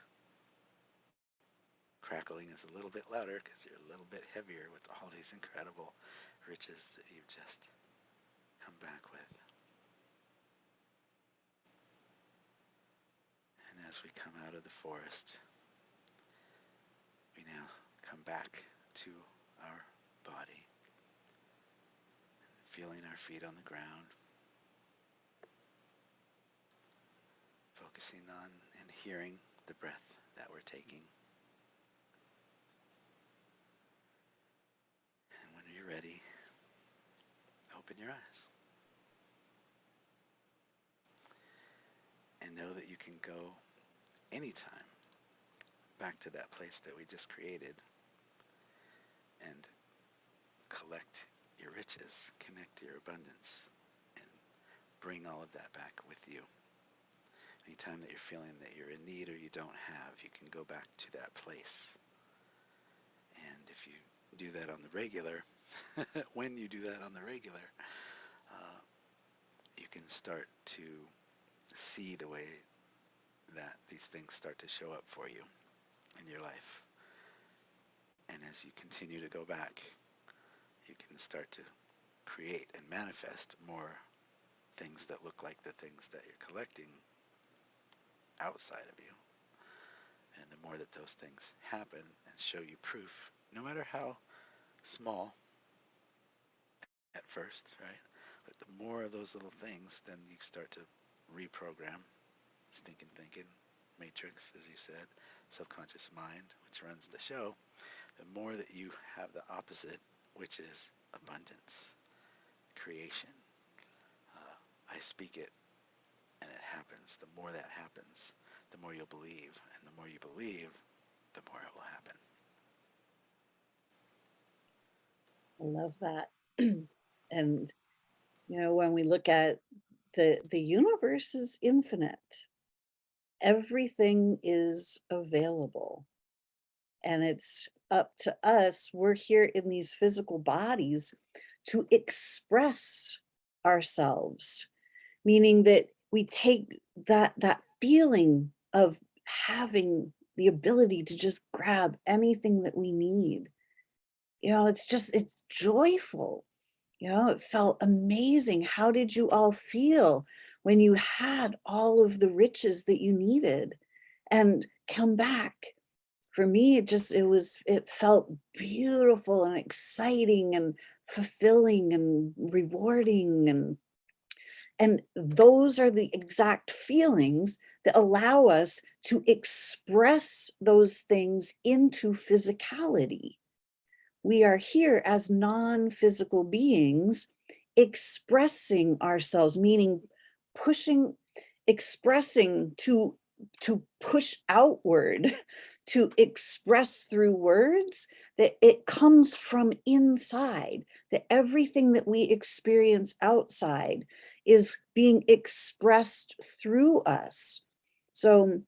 Crackling is a little bit louder because you're a little bit heavier with all these incredible riches that you've just come back with. And as we come out of the forest, we now come back to our body, feeling our feet on the ground, focusing on and hearing the breath that we're taking. And when you're ready, open your eyes and know that you can go anytime back to that place that we just created and collect your riches, connect your abundance, and bring all of that back with you. Anytime that you're feeling that you're in need or you don't have, you can go back to that place. And if you do that on the regular, when you do that on the regular, uh, you can start to see the way that these things start to show up for you in your life. And as you continue to go back, you can start to create and manifest more things that look like the things that you're collecting outside of you. And the more that those things happen and show you proof, no matter how small at first, right? But the more of those little things, then you start to reprogram stinking thinking, matrix, as you said, subconscious mind, which runs the show. The more that you have the opposite, which is abundance, creation. I speak it and it happens. The more that happens, the more you'll believe. And the more you believe, the more it will happen. I love that. And when we look at the universe is infinite. Everything is available. And it's up to us. We're here in these physical bodies to express ourselves, meaning that we take that feeling of having the ability to just grab anything that we need. It's joyful. It felt amazing. How did you all feel when you had all of the riches that you needed and come back? For me, it felt beautiful and exciting and fulfilling and rewarding, and those are the exact feelings that allow us to express those things into physicality. We are here as non-physical beings expressing ourselves, meaning pushing, expressing to push outward, to express through words, that it comes from inside, that everything that we experience outside is being expressed through us. So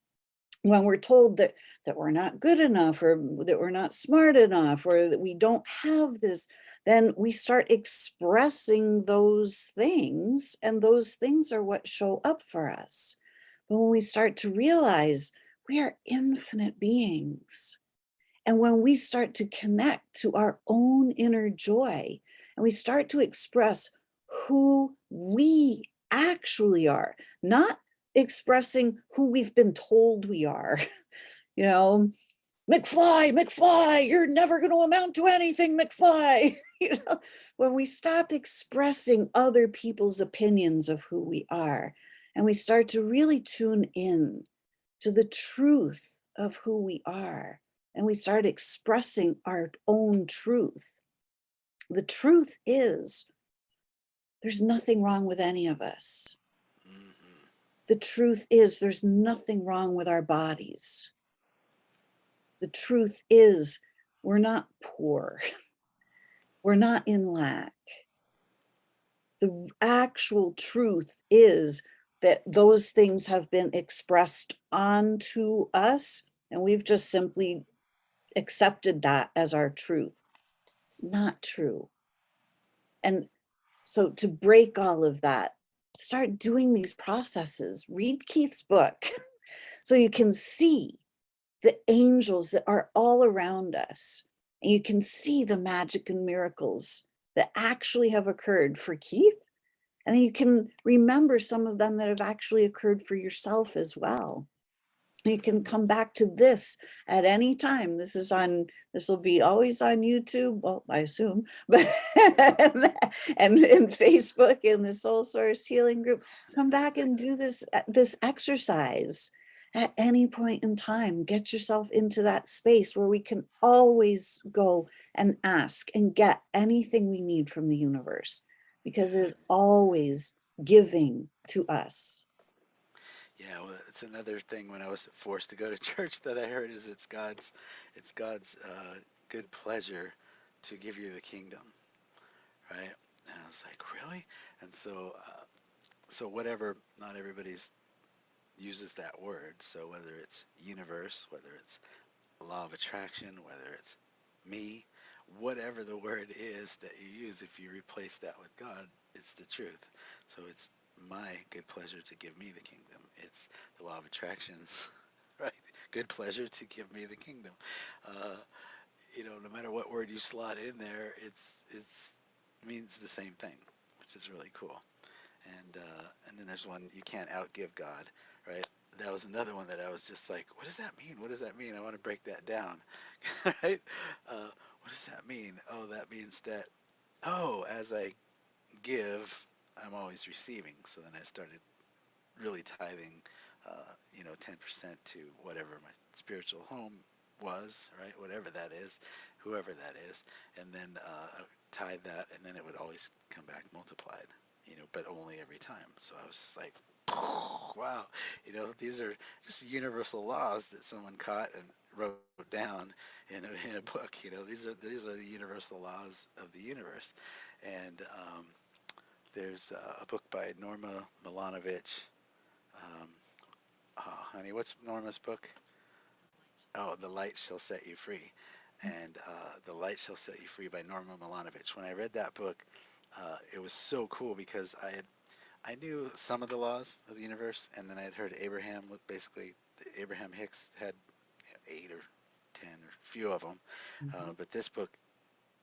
when we're told that we're not good enough, or that we're not smart enough, or that we don't have this, then we start expressing those things, and those things are what show up for us. But when we start to realize we are infinite beings, and when we start to connect to our own inner joy, and we start to express who we actually are, not expressing who we've been told we are, you know, McFly, you're never going to amount to anything, McFly. When we stop expressing other people's opinions of who we are, and we start to really tune in to the truth of who we are, and we start expressing our own truth. The truth is, there's nothing wrong with any of us. Mm-hmm. The truth is, there's nothing wrong with our bodies. The truth is, we're not poor. We're not in lack. The actual truth is that those things have been expressed onto us, and we've just simply accepted that as our truth. It's not true. And so to break all of that, start doing these processes. Read Keith's book so you can see the angels that are all around us. And you can see the magic and miracles that actually have occurred for Keith. And you can remember some of them that have actually occurred for yourself as well. You can come back to this at any time. This will be always on YouTube, well, I assume, but and in Facebook, in the Soul Source Healing Group. Come back and do this exercise at any point in time. Get yourself into that space where we can always go and ask and get anything we need from the universe, because it is always giving to us. Yeah, well, it's another thing when I was forced to go to church that I heard is it's God's good pleasure to give you the kingdom, right? And I was like, really? And so whatever, not everybody's uses that word. So whether it's universe, whether it's law of attraction, whether it's me, whatever the word is that you use, if you replace that with God, it's the truth. So it's my good pleasure to give me the kingdom. It's the law of attractions, right? Good pleasure to give me the kingdom. Uh, no matter what word you slot in there, it's means the same thing, which is really cool. And then there's one, you can't outgive God, right? That was another one that I was just like, what does that mean? What does that mean? I want to break that down, right? What does that mean? Oh, that means that, oh, as I give, I'm always receiving. So then I started really tithing, 10% to whatever my spiritual home was, right? Whatever that is, whoever that is. And then I tithe that, and then it would always come back multiplied, but only every time. So I was just like, wow, these are just universal laws that someone caught and wrote down in a book. These are the universal laws of the universe. And there's a book by Norma Milanovic. Um, Honey, what's Norma's book? Oh, The Light Shall Set You Free. And The Light Shall Set You Free by Norma Milanovic. When I read that book, it was so cool because I knew some of the laws of the universe, and then I had heard basically Abraham Hicks had 8 or 10 or few of them, Mhm. but this book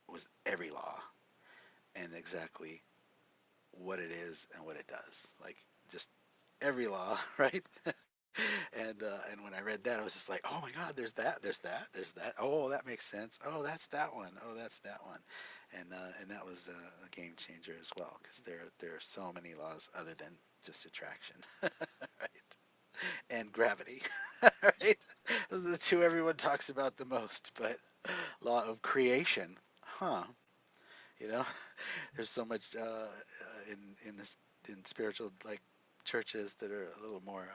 was every law and exactly what it is and what it does, like just every law, right? And when I read that, I was just like, oh my God, there's that, there's that, there's that. Oh, that makes sense. Oh, that's that one. Oh, that's that one. And that was a game changer as well because there are so many laws other than just attraction, right? And gravity, right? Those are the two everyone talks about the most. But law of creation, huh? You know, there's so much in this in spiritual like churches that are a little more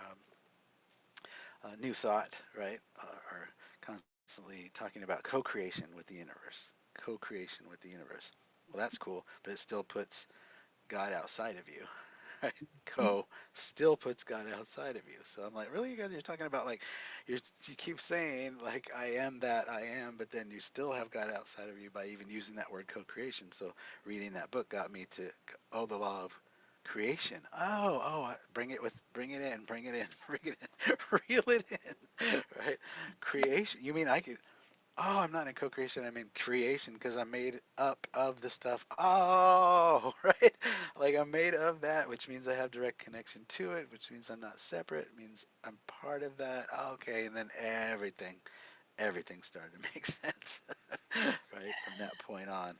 new thought, right? Are constantly talking about co-creation with the universe. Co-creation with the universe. Well, that's cool, but it still puts God outside of you, right? Co still puts God outside of you. So I'm like, really, you guys, you're talking about like, you keep saying like I am that I am, but then you still have God outside of you by even using that word co-creation. So reading that book got me to, oh, the law of creation. Bring it in, bring it in, bring it in, reel it in, right? Creation. You mean I could? Oh, I'm not in co-creation. I'm in creation because I'm made up of the stuff. Oh, right. Like I'm made of that, which means I have direct connection to it, which means I'm not separate. It means I'm part of that. Okay, and then everything started to make sense, right? From that point on,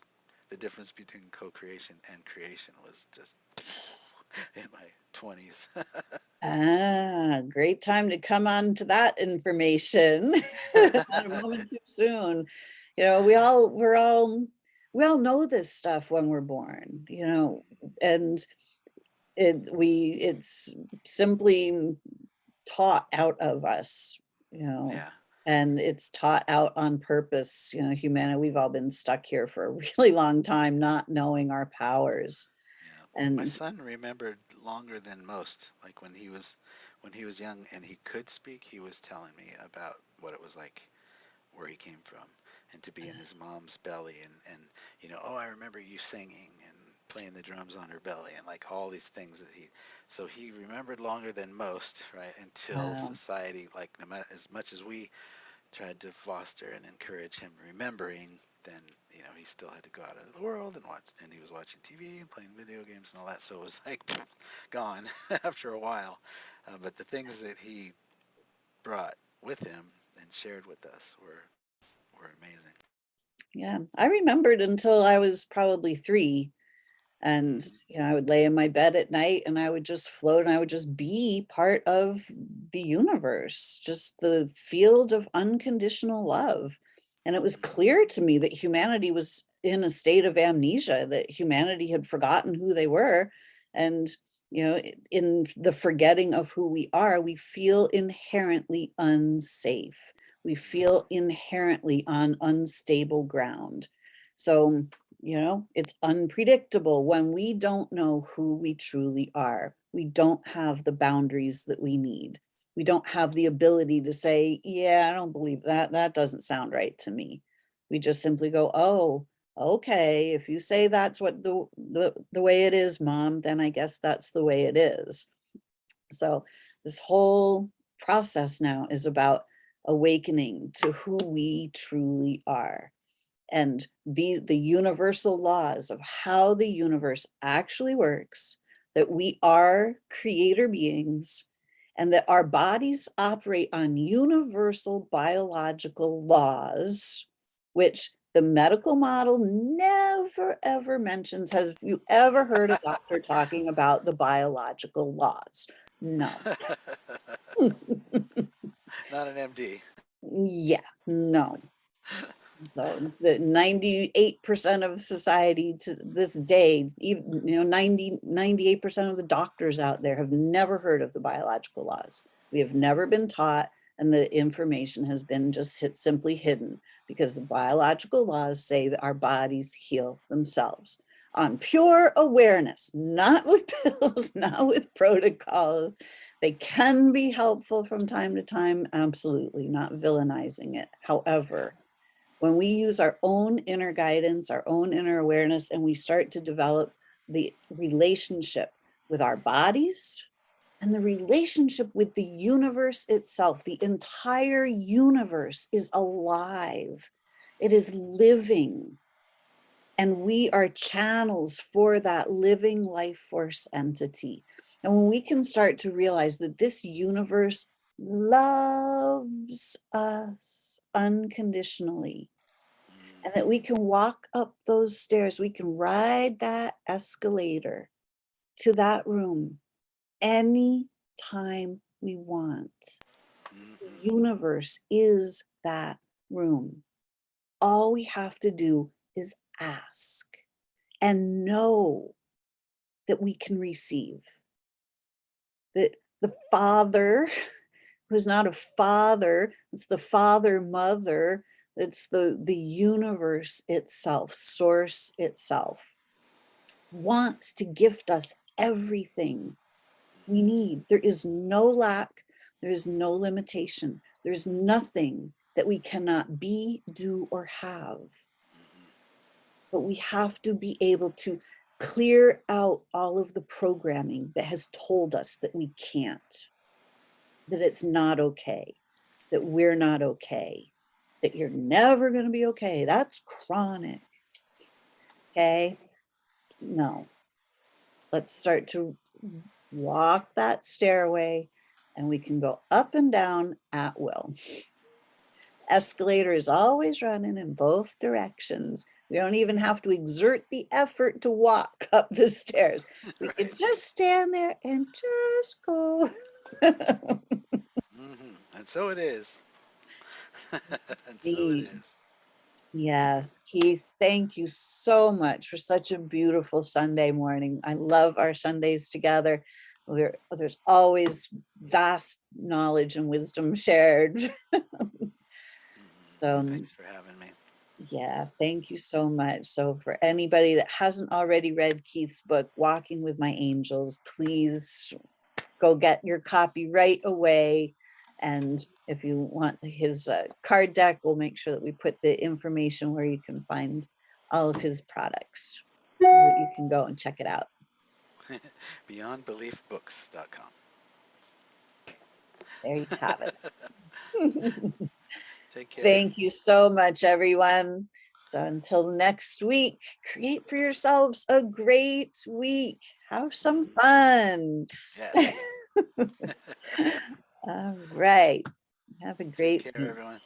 the difference between co-creation and creation was just in my 20s. Ah, great time to come on to that information. Not a moment too soon. You know, we all know this stuff when we're born, and it's simply taught out of us, you know, Yeah, and it's taught out on purpose. Humanity, we've all been stuck here for a really long time, not knowing our powers. yeah. My And son remembered longer than most. Like when he was young and he could speak, he was telling me about what it was like where he came from and to be in his mom's belly and oh, I remember you singing and playing the drums on her belly and like all these things that he remembered longer than most, right? Until uh, society, like no matter as much as we tried to foster and encourage him remembering, then he still had to go out into the world and watch, and he was watching TV and playing video games and all that, so it was like gone after a while. But the things that he brought with him and shared with us were amazing. yeah, I remembered until I was probably 3. And, Hmm. I would lay in my bed at night and I would just float and I would just be part of the universe, just the field of unconditional love. And it was Hmm. clear to me that humanity was in a state of amnesia, that humanity had forgotten who they were. And In the forgetting of who we are, we feel inherently unsafe. We feel inherently on unstable ground. So, it's unpredictable when we don't know who we truly are. We don't have the boundaries that we need. We don't have the ability to say, yeah, I don't believe that. That doesn't sound right to me. We just simply go, oh, okay, if you say that's what the way it is, mom, then I guess that's the way it is. So this whole process now is about awakening to who we truly are, and the universal laws of how the universe actually works, that we are creator beings, and that our bodies operate on universal biological laws, which the medical model never ever mentions. Has you ever heard a doctor talking about the biological laws? No. Not an MD. Yeah, no. So the 98% of society to this day, even 98% of the doctors out there have never heard of the biological laws. We have never been taught, and the information has been just simply hidden, because the biological laws say that our bodies heal themselves on pure awareness, not with pills, not with protocols. They can be helpful from time to time, absolutely, not villainizing it. However, when we use our own inner guidance, our own inner awareness, and we start to develop the relationship with our bodies and the relationship with the universe itself, the entire universe is alive. It is living. And we are channels for that living life force entity. And when we can start to realize that this universe loves us unconditionally, and that we can walk up those stairs, we can ride that escalator to that room any time we want. The universe is that room. All we have to do is ask and know that we can receive. That the Father, who's not a father, it's the Father Mother, it's the universe itself, source itself, wants to gift us everything we need. There is no lack, there is no limitation, there's nothing that we cannot be, do, or have. But we have to be able to clear out all of the programming that has told us that we can't, that it's not okay, that we're not okay, that you're never going to be okay. That's chronic. Okay? No. Let's start to walk that stairway, and we can go up and down at will. Escalator is always running in both directions. We don't even have to exert the effort to walk up the stairs. We Right. can just stand there and just go. And so it is. And so it Indeed. is. Yes, Keith, thank you so much for such a beautiful Sunday morning. I love our Sundays together. There's always vast knowledge and wisdom shared. So, Thanks for having me. yeah, thank you so much. So, for anybody that hasn't already read Keith's book, Walking with My Angels, please go get your copy right away. And if you want his card deck, we'll make sure that we put the information where you can find all of his products so that you can go and check it out. BeyondBeliefBooks.com. There you have it. Take care. Thank you so much, everyone. So until next week, create for yourselves a great week. Have some fun. Yes. All right. Have a Take great care, week. everyone.